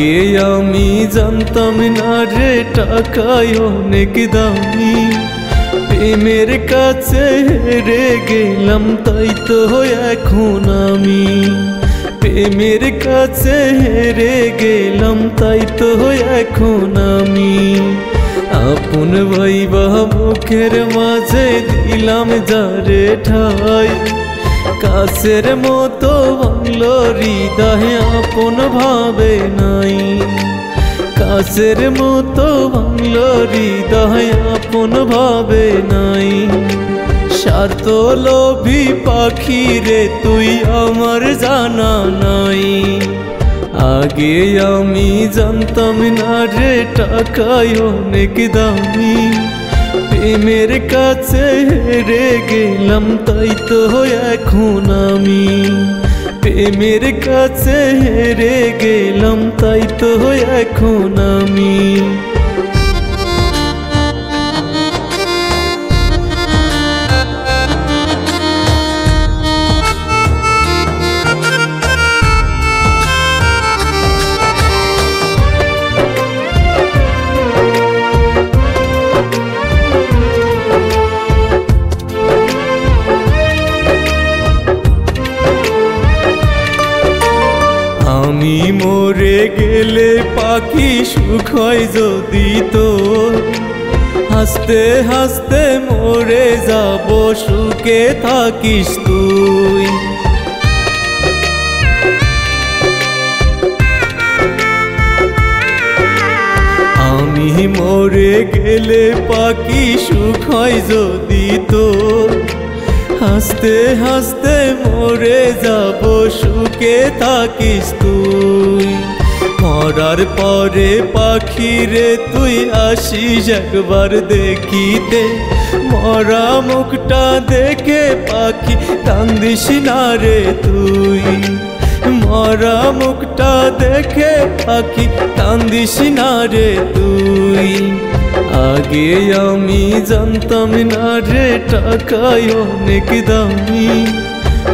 আগে আমি জানতাম না রে টাকায় অনেক দামি, প্রেমের কাছে হেরে গেলাম তাই তো এখন আমি। প্রেমের কাছে হেরে গেলাম তাই তো এখন আমি। আপন ভাইবা মুখের মাঝে দিলাম যারে ঠাই, কাছের মতো ভাঙলো হৃদয় আপন ভাবে নাই। কাছের মতো ভাঙলো হৃদয় আপন ভাবে নাই। স্বার্থ লোভী পাখি রে তুই আমার জানা নাই। আগে আমি জানতাম না রে টাকায় অনেক দামি, প্রেমের কাছে হেরে গেলাম তাই তো এখন আমি। প্রেমের কাছে হেরে গেলাম তাই তো এখন আমি। আমি মরে গেলে পাখি সুখ হয় যদি তোর, হাসতে হাসতে মরে যাব সুখে থাকিস তুই। আমি মরে গেলে পাখি সুখ হয় যদি তোর, হাসতে হাসতে মরে যাব সুখে থাকিস তুই। মরার পরে পাখি রে তুই আসিস একবার দেখিতে, মরা মুখটা দেখে পাখি কান্দিস না রে তুই। মরা মুখটা দেখে পাখি কান্দিস না রে তুই। আগে আমি জানতাম না রে টাকায় অনেক দামি,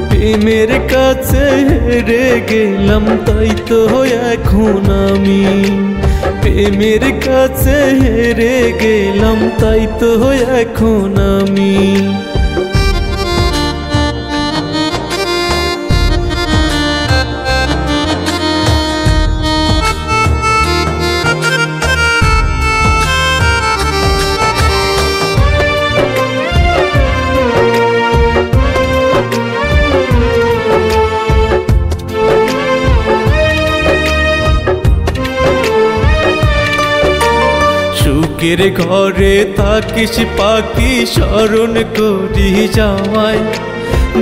প্রেমের কাছে হেরে গেলাম তাই তো এখন আমি। প্রেমের কাছে হেরে গেলাম তাই তো এখন আমি। সুখের ঘরে থাকিস পাখি স্মরণ করি যাওয়ায়,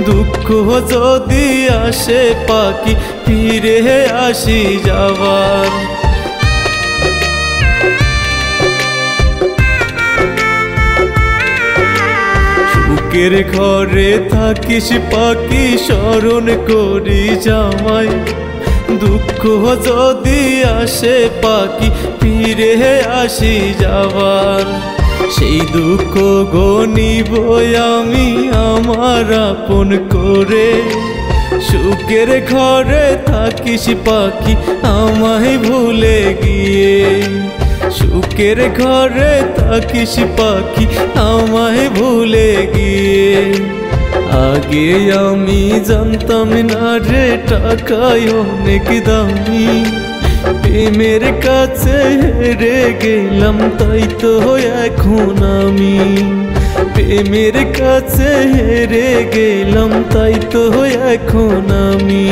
দুঃখ যদি আসে পাখি ফিরে আসি যাবার। সুখের ঘরে থাকিস পাখি স্মরণ করি যাওয়ায়, দুঃখ যদি আসে পাখি ফিরে আসি যাবার। সেই দুঃখ গনিব আমি আমার আপন করে, সুখের ঘরে থাকিস পাখি আমায় ভুলে গিয়ে। সুখের ঘরে থাকিস পাখি আমায় ভুলে গিয়ে। আগে আমি জানতাম না রে টাকায় অনেক দামি, প্রেমের কাছে হেরে গেলাম তাই তো এখন আমি। প্রেমের কাছে হেরে গেলাম তাই তো এখন আমি।